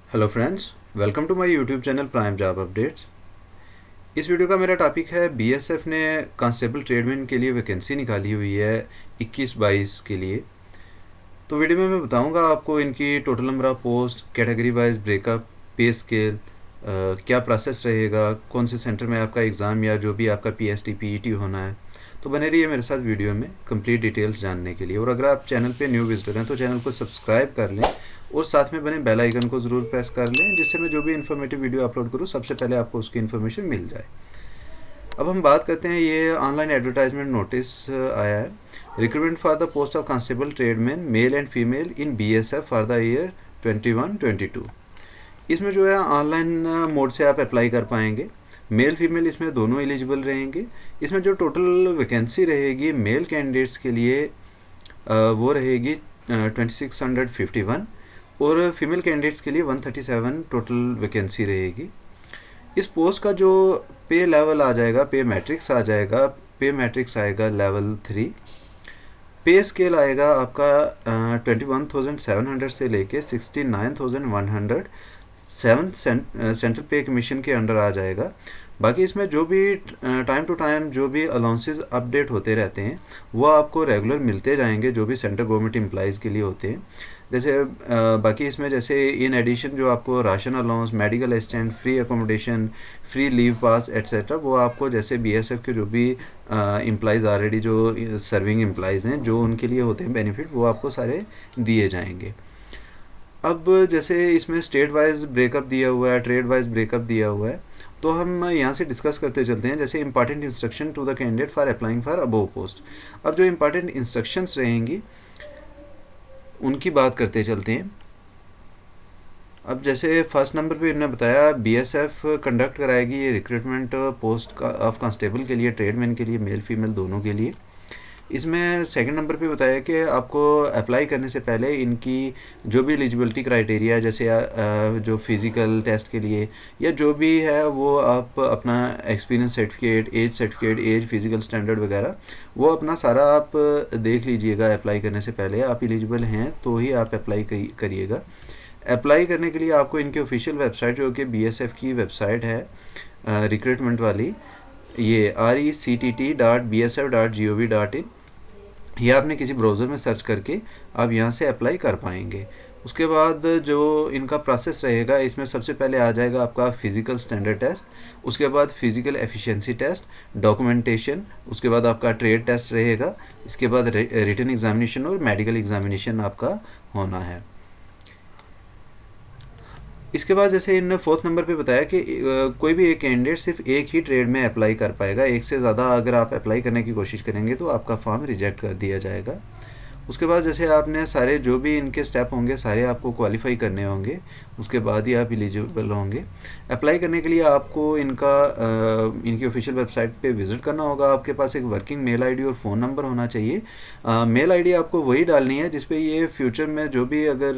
Hello friends, welcome to my YouTube channel prime job updates. इस video का मेरा topic है बीएसएफ ने कांस्टेबल ट्रेडमैन के लिए वैकेंसी निकाली हुई है 21-22 के लिए। तो वीडियो में मैं बताऊंगा आपको इनकी total number of post, category wise breakup, पे स्केल, क्या प्रोसेस रहेगा, कौन से सेंटर में आपका एग्ज़ाम या जो भी आपका पीएसटी पीईटी होना है। तो बने रहिए मेरे साथ वीडियो में कंप्लीट डिटेल्स जानने के लिए। और अगर आप चैनल पे न्यू विजिटर हैं तो चैनल को सब्सक्राइब कर लें और साथ में बने बेल आइकन को ज़रूर प्रेस कर लें, जिससे मैं जो भी इन्फॉर्मेटिव वीडियो अपलोड करूँ सबसे पहले आपको उसकी इन्फॉर्मेशन मिल जाए। अब हम बात करते हैं, ये ऑनलाइन एडवर्टाइजमेंट नोटिस आया है। Recruitment for the post of constable tradesman male and female in BSF for the year 21-22। इसमें जो है ऑनलाइन मोड से आप अप्लाई कर पाएंगे। मेल फीमेल इसमें दोनों एलिजिबल रहेंगे। इसमें जो टोटल वैकेंसी रहेगी मेल कैंडिडेट्स के लिए वो रहेगी 2651 और फीमेल कैंडिडेट्स के लिए 137 टोटल वैकेंसी रहेगी। इस पोस्ट का जो पे लेवल आ जाएगा, पे मैट्रिक्स आ जाएगा, पे मैट्रिक्स आएगा लेवल 3। पे स्केल आएगा आपका 21,700 से लेके 69,100 सेवन्थ सेंट्रल पे कमीशन के अंडर आ जाएगा। बाकी इसमें जो भी टाइम टू टाइम जो भी अलाउंसेस अपडेट होते रहते हैं वो आपको रेगुलर मिलते जाएंगे, जो भी सेंट्रल गवर्नमेंट एम्प्लॉइज़ के लिए होते हैं। जैसे बाकी इसमें जैसे इन एडिशन जो आपको ration allowance, medical assistant, free accommodation, free leave pass etcetera, वो आपको जैसे बीएसएफ के जो भी एम्प्लॉइज़ ऑलरेडी जो सर्विंग एम्प्लॉइज़ हैं जो उनके लिए होते हैं बेनिफिट, वो आपको सारे दिए जाएंगे। अब जैसे इसमें स्टेट वाइज ब्रेकअप दिया हुआ है, ट्रेड वाइज ब्रेकअप दिया हुआ है, तो हम यहाँ से डिस्कस करते चलते हैं। जैसे important instruction to the candidate for applying for above post. अब जो इंपॉर्टेंट इंस्ट्रक्शंस रहेंगी उनकी बात करते चलते हैं। अब जैसे फर्स्ट नंबर पे इन्होंने बताया बीएसएफ कंडक्ट कराएगी ये रिक्रूटमेंट पोस्ट ऑफ कांस्टेबल के लिए, ट्रेडमैन के लिए, मेल फीमेल दोनों के लिए। इसमें सेकंड नंबर पे बताया कि आपको अप्लाई करने से पहले इनकी जो भी एलिजिबिलिटी क्राइटेरिया है, जैसे जो फिज़िकल टेस्ट के लिए या जो भी है, वो आप अपना experience certificate, age physical standard वगैरह वो अपना सारा आप देख लीजिएगा। अप्लाई करने से पहले आप एलिजिबल हैं तो ही आप अप्लाई करिएगा। अप्लाई करने के लिए आपको इनकी ऑफिशियल वेबसाइट जो कि बीएसएफ की वेबसाइट है रिक्रूटमेंट वाली, ये rect.bsf.gov.in, ये आपने किसी ब्राउज़र में सर्च करके आप यहाँ से अप्लाई कर पाएंगे। उसके बाद जो इनका प्रोसेस रहेगा, इसमें सबसे पहले आ जाएगा आपका फ़िज़िकल स्टैंडर्ड टेस्ट, उसके बाद फ़िज़िकल एफिशिएंसी टेस्ट, डॉक्यूमेंटेशन, उसके बाद आपका ट्रेड टेस्ट रहेगा, इसके बाद रिटन एग्जामिनेशन और मेडिकल एग्जामिनेशन आपका होना है। इसके बाद जैसे इन फोर्थ नंबर पे बताया कि कोई भी एक कैंडिडेट सिर्फ एक ही ट्रेड में अप्लाई कर पाएगा। एक से ज़्यादा अगर आप अप्लाई करने की कोशिश करेंगे तो आपका फॉर्म रिजेक्ट कर दिया जाएगा। उसके बाद जैसे आपने सारे जो भी इनके स्टेप होंगे सारे आपको क्वालिफाई करने होंगे, उसके बाद ही आप एलिजिबल होंगे। अप्लाई करने के लिए आपको इनकी ऑफिशियल वेबसाइट पे विज़िट करना होगा। आपके पास एक वर्किंग मेल आईडी और फ़ोन नंबर होना चाहिए। मेल आईडी आपको वही डालनी है जिस पे ये फ्यूचर में जो भी अगर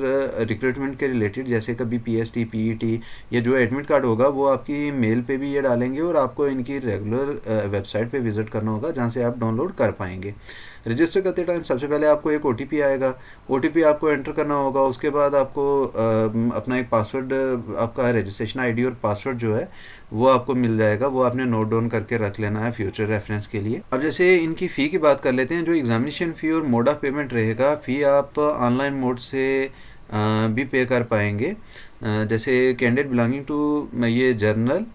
रिक्रूटमेंट के रिलेटेड जैसे कभी पीएसटी पीईटी या जो एडमिट कार्ड होगा वो आपकी मेल पे भी ये डालेंगे, और आपको इनकी रेगुलर वेबसाइट पे विज़िट करना होगा जहाँ से आप डाउनलोड कर पाएंगे। रजिस्टर करते टाइम सबसे पहले आपको एक ओटीपी आएगा, ओटीपी आपको एंटर करना होगा। उसके बाद आपको अपना एक पासवर्ड, आपका रजिस्ट्रेशन आईडी और पासवर्ड जो है वो आपको मिल जाएगा, वो आपने नोट डाउन करके रख लेना है फ्यूचर रेफरेंस के लिए। अब जैसे इनकी फ़ी की बात कर लेते हैं। जो एग्जामिनेशन फ़ी और मोड ऑफ पेमेंट रहेगा, फ़ी आप ऑनलाइन मोड से भी पे कर पाएंगे। जैसे कैंडिडेट बिलोंगिंग टू ये general,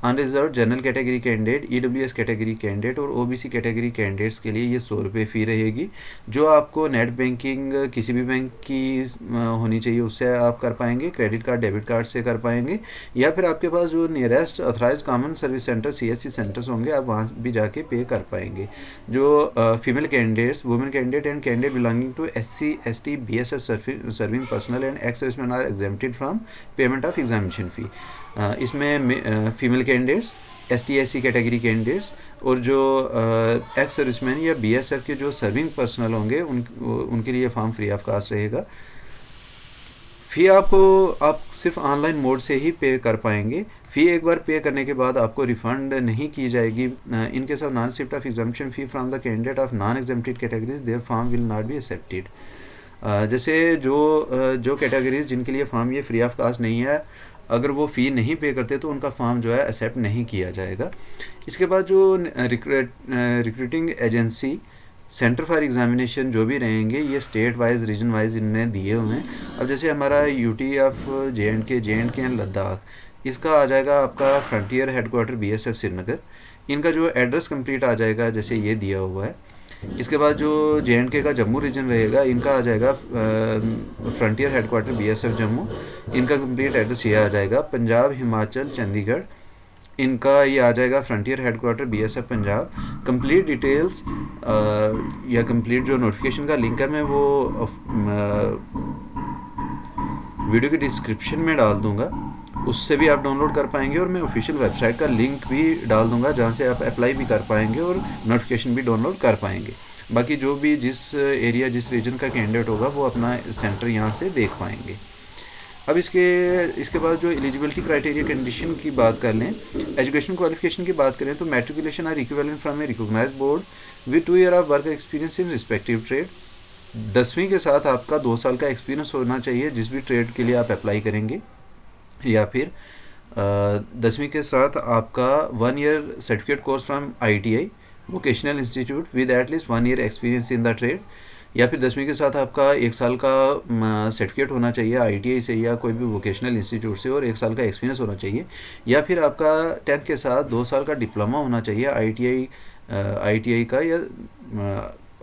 unreserved general category candidate, EWS category candidate और ओबीसी कैटेगरी कैंडिडेट्स के लिए ये 100 रुपये फ़ी रहेगी। जो आपको नेट बैंकिंग किसी भी बैंक की होनी चाहिए उससे आप कर पाएंगे, क्रेडिट कार्ड डेबिट कार्ड से कर पाएंगे, या फिर आपके पास जो nearest authorised common service centre CSC centres होंगे आप वहाँ भी जाके पे कर पाएंगे। जो female candidates, women candidate and candidate belonging to SC ST BSF serving personnel and ex serviceman are exempted from payment of examination fee. इसमें female candidates, ST category candidates और जो एक्स सर्विसमैन या BSF के जो serving personal होंगे उनके लिए form free of cast रहेगा। फ़ी आपको आप सिर्फ ऑनलाइन मोड से ही पे कर पाएंगे। फ़ी एक बार पे करने के बाद आपको रिफ़ंड नहीं की जाएगी। In case of non receipt of examination fee from the candidate of non exempted categories there form will not be accepted. जैसे जो कैटेगरीज जिनके लिए फॉर्म ये फ्री ऑफ कास्ट नहीं है, अगर वो फ़ी नहीं पे करते तो उनका फॉर्म जो है एक्सेप्ट नहीं किया जाएगा। इसके बाद जो recruiting agency, centre for examination जो भी रहेंगे, ये स्टेट वाइज रीजन वाइज इनने दिए हुए हैं। अब जैसे हमारा यूटी ऑफ जे एंड के एंड लद्दाख, इसका आ जाएगा आपका फ्रंटियर हेडक्वार्टर BSF श्रीनगर। इनका जो एड्रेस कंप्लीट आ जाएगा जैसे ये दिया हुआ है। इसके बाद जो JNK का जम्मू रीजन रहेगा, इनका आ जाएगा फ्रंटियर हेडक्वार्टर BSF जम्मू। इनका कंप्लीट एड्रेस ये आ जाएगा। पंजाब, हिमाचल, चंडीगढ़, इनका ये आ जाएगा frontier headquarter BSF Punjab. Complete details या कंप्लीट जो नोटिफिकेशन का लिंक है मैं वो वीडियो के डिस्क्रिप्शन में डाल दूंगा, उससे भी आप डाउनलोड कर पाएंगे। और मैं ऑफिशियल वेबसाइट का लिंक भी डाल दूंगा जहाँ से आप अप्लाई भी कर पाएंगे और नोटिफिकेशन भी डाउनलोड कर पाएंगे। बाकी जो भी जिस एरिया जिस रीजन का कैंडिडेट होगा वो अपना सेंटर यहाँ से देख पाएंगे। अब इसके बाद जो एलिजिबिलिटी क्राइटेरिया कंडीशन की बात कर लें, एजुकेशन क्वालिफिकेशन की बात करें तो matriculation or equivalent from a recognised board with 2 year of work experience in respective trade. 10वीं के साथ आपका 2 साल का एक्सपीरियंस होना चाहिए जिस भी ट्रेड के लिए आप अप्लाई करेंगे, या फिर 10वीं के साथ आपका 1 year certificate course from ITI vocational institute with at least 1 year experience in the trade, या फिर 10वीं के साथ आपका 1 साल का सर्टिफिकेट होना चाहिए ITI से या कोई भी वोकेशनल इंस्टीट्यूट से और 1 साल का एक्सपीरियंस होना चाहिए, या फिर आपका 10th के साथ 2 साल का डिप्लोमा होना चाहिए ITI का या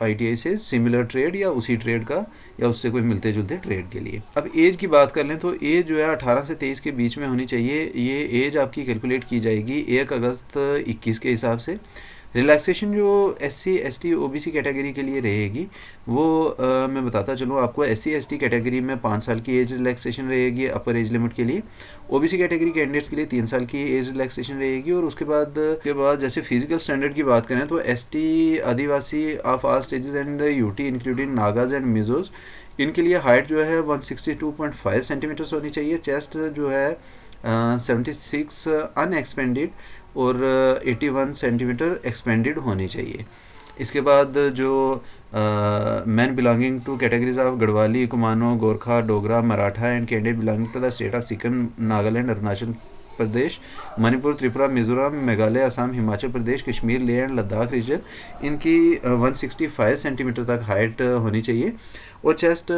ITI से सिमिलर ट्रेड या उसी ट्रेड का या उससे कोई मिलते जुलते ट्रेड के लिए। अब एज की बात कर लें तो एज जो है 18 से 23 के बीच में होनी चाहिए। ये एज आपकी कैलकुलेट की जाएगी 1 अगस्त 21 के हिसाब से। रिलैक्सेशन जो SC ST OBC कैटेगरी के लिए रहेगी वो मैं बताता चलूँ आपको। SC ST कैटेगरी में 5 साल की एज रिलैक्सेशन रहेगी अपर एज लिमिट के लिए। OBC कैटेगरी कैंडिडेट्स के लिए 3 साल की एज रिलैक्सेशन रहेगी। और उसके बाद जैसे फिजिकल स्टैंडर्ड की बात करें तो ST Adivasi of all states and UT including Nagas and Mizos, इनके लिए हाइट जो है 162.5 सेंटीमीटर्स होनी चाहिए। चेस्ट जो है 76 अनएक्सपेंडेड और 81 सेंटीमीटर एक्सपेंडेड होनी चाहिए। इसके बाद जो man belonging to categories of Garhwali, Kumaoni, Gorkha, Dogra, Maratha and candidate belonging to the state of Sikkim, Nagaland, Arunachal Pradesh, Manipur, Tripura, Mizoram, Meghalaya, Assam, Himachal Pradesh, Kashmir, Leh and Ladakh region, इनकी 165 सेंटीमीटर तक हाइट होनी चाहिए। और चेस्ट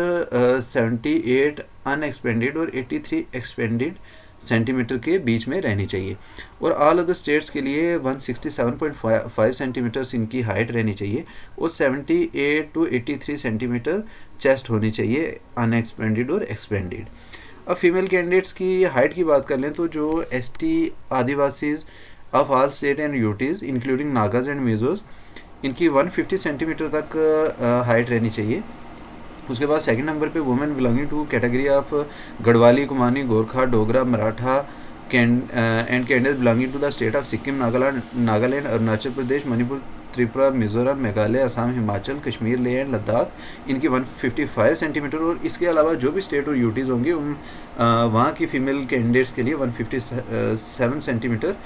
78 अनएक्सपेंडेड और 83 एक्सपेंडेड सेंटीमीटर के बीच में रहनी चाहिए। और ऑल अदर स्टेट्स के लिए 167.5 सेंटीमीटर्स इनकी हाइट रहनी चाहिए और 78 to 83 सेंटीमीटर चेस्ट होनी चाहिए अनएक्सपेंडेड और एक्सपेंडेड। अब फीमेल कैंडिडेट्स की हाइट की बात कर लें तो जो ST Adivasis of all state and UTs including Nagas and Mizos, इनकी 150 सेंटीमीटर तक हाइट रहनी चाहिए। उसके बाद सेकंड नंबर पे women belonging to category of Garhwali, Kumaoni, Gorkha, Dogra, Maratha and candidate belonging to the state of Sikkim, Nagaland, Arunachal Pradesh, Manipur, Tripura, Mizoram, Meghalaya, Assam, Himachal, Kashmir, Leh and Ladakh, इनकी 155 सेंटीमीटर। और इसके अलावा जो भी स्टेट और यूटीज़ होंगे उन वहाँ की फ़ीमेल कैंडिडेट्स के लिए 157 सेंटीमीटर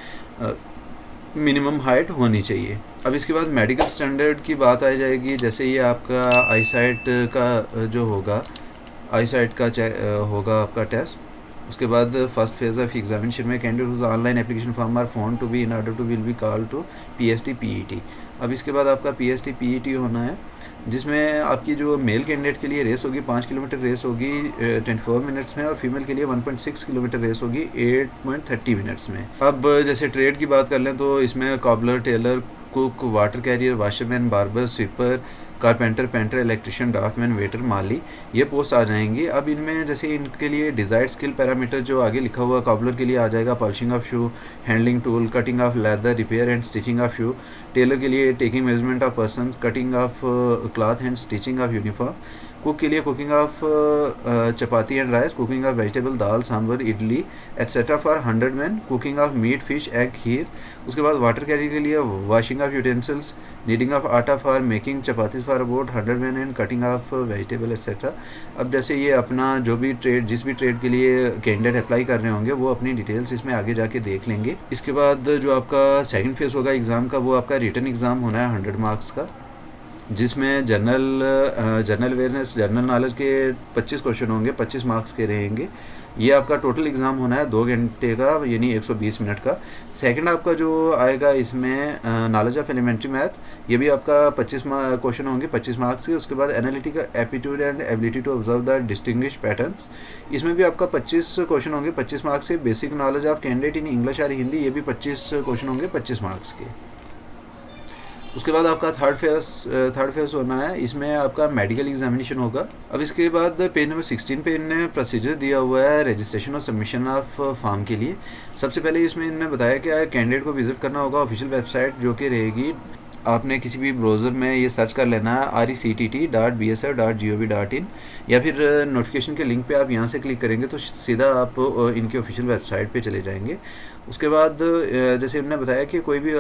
मिनिमम हाइट होनी चाहिए। अब इसके बाद मेडिकल स्टैंडर्ड की बात आ जाएगी। जैसे ये आपका आईसाइट का जो होगा, आईसाइट का होगा आपका टेस्ट। उसके बाद फर्स्ट फेज ऑफ एग्जामिनेशन में candidate whose online application form are found to be in order to will be called to PST PET। अब इसके बाद आपका PST PET होना है, जिसमें आपकी जो मेल कैंडिडेट के लिए रेस होगी 5 किलोमीटर रेस होगी 24 मिनट्स में, और फीमेल के लिए 1.6 किलोमीटर रेस होगी 8.30 मिनट्स में। अब जैसे ट्रेड की बात कर लें तो इसमें cobbler, tailor, cook, water carrier, washerman, barber, sweeper, carpenter, painter, electrician, draftsman, waiter, mali, ये पोस्ट आ जाएंगी। अब इनमें जैसे इनके लिए डिज़ायर्ड स्किल पैरामीटर जो आगे लिखा हुआ कॉबलर के लिए आ जाएगा polishing of shoe, handling tool, cutting of leather, repair and stitching of shoe. Tailor के लिए taking measurement of person, cutting of cloth and stitching of uniform. Cook के लिए cooking of chapati and rice, cooking of vegetable, dal, sambar, idli etcetera for 100 man, cooking of meat, fish, egg, kheer. उसके बाद water carrier के लिए washing of utensils, kneading of atta for making chapati for about 100 man and cutting of vegetable etcetera. अब जैसे ये अपना जो भी ट्रेड, जिस भी ट्रेड के लिए कैंडिडेट अप्लाई कर रहे होंगे वो अपनी डिटेल्स इसमें आगे जाके देख लेंगे। इसके बाद जो आपका सेकंड फेज होगा एग्ज़ाम का, वो आपका रिटन एग्ज़ाम होना है 100 मार्क्स का। जिसमें जनरल अवेयरनेस, जनरल नॉलेज के 25 क्वेश्चन होंगे, 25 मार्क्स के रहेंगे। ये आपका टोटल एग्ज़ाम होना है 2 घंटे का, यानी 120 मिनट का। सेकंड आपका जो आएगा इसमें नॉलेज ऑफ एलिमेंट्री मैथ, ये भी आपका 25 क्वेश्चन होंगे, 25 मार्क्स के। उसके बाद analytical aptitude and ability to observe the distinguish patterns, इसमें भी आपका 25 क्वेश्चन होंगे, 25 मार्क्स के। Basic knowledge of candidate in English और हिंदी, ये भी 25 क्वेश्चन होंगे, 25 मार्क्स के। उसके बाद आपका थर्ड फेज होना है, इसमें आपका मेडिकल एग्जामिनेशन होगा। अब इसके बाद पेज नंबर 16 पे इनने प्रोसीजर दिया हुआ है रजिस्ट्रेशन और सबमिशन ऑफ फॉर्म के लिए। सबसे पहले इसमें इन्होंने बताया कि कैंडिडेट को विजिट करना होगा ऑफिशियल वेबसाइट, जो कि रहेगी, आपने किसी भी ब्राउज़र में ये सर्च कर लेना है rectt.bsf.gov.in, या फिर नोटिफिकेशन के लिंक पे आप यहाँ से क्लिक करेंगे तो सीधा आप इनके ऑफिशियल वेबसाइट पे चले जाएंगे। उसके बाद जैसे उन्होंने बताया कि कोई भी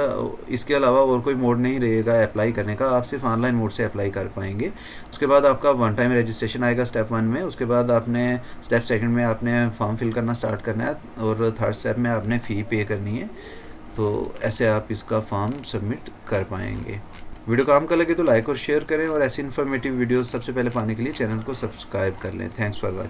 इसके अलावा और कोई मोड नहीं रहेगा अप्लाई करने का, आप सिर्फ ऑनलाइन मोड से अप्लाई कर पाएंगे। उसके बाद आपका वन टाइम रजिस्ट्रेशन आएगा स्टेप 1 में। उसके बाद आपने स्टेप 2 में आपने फॉर्म फिल करना स्टार्ट करना है, और थर्ड स्टेप में आपने फ़ी पे करनी है। तो ऐसे आप इसका फॉर्म सबमिट कर पाएंगे। वीडियो काम का लगे तो लाइक और शेयर करें, और ऐसी इन्फॉर्मेटिव वीडियोस सबसे पहले पाने के लिए चैनल को सब्सक्राइब कर लें। Thanks for watching.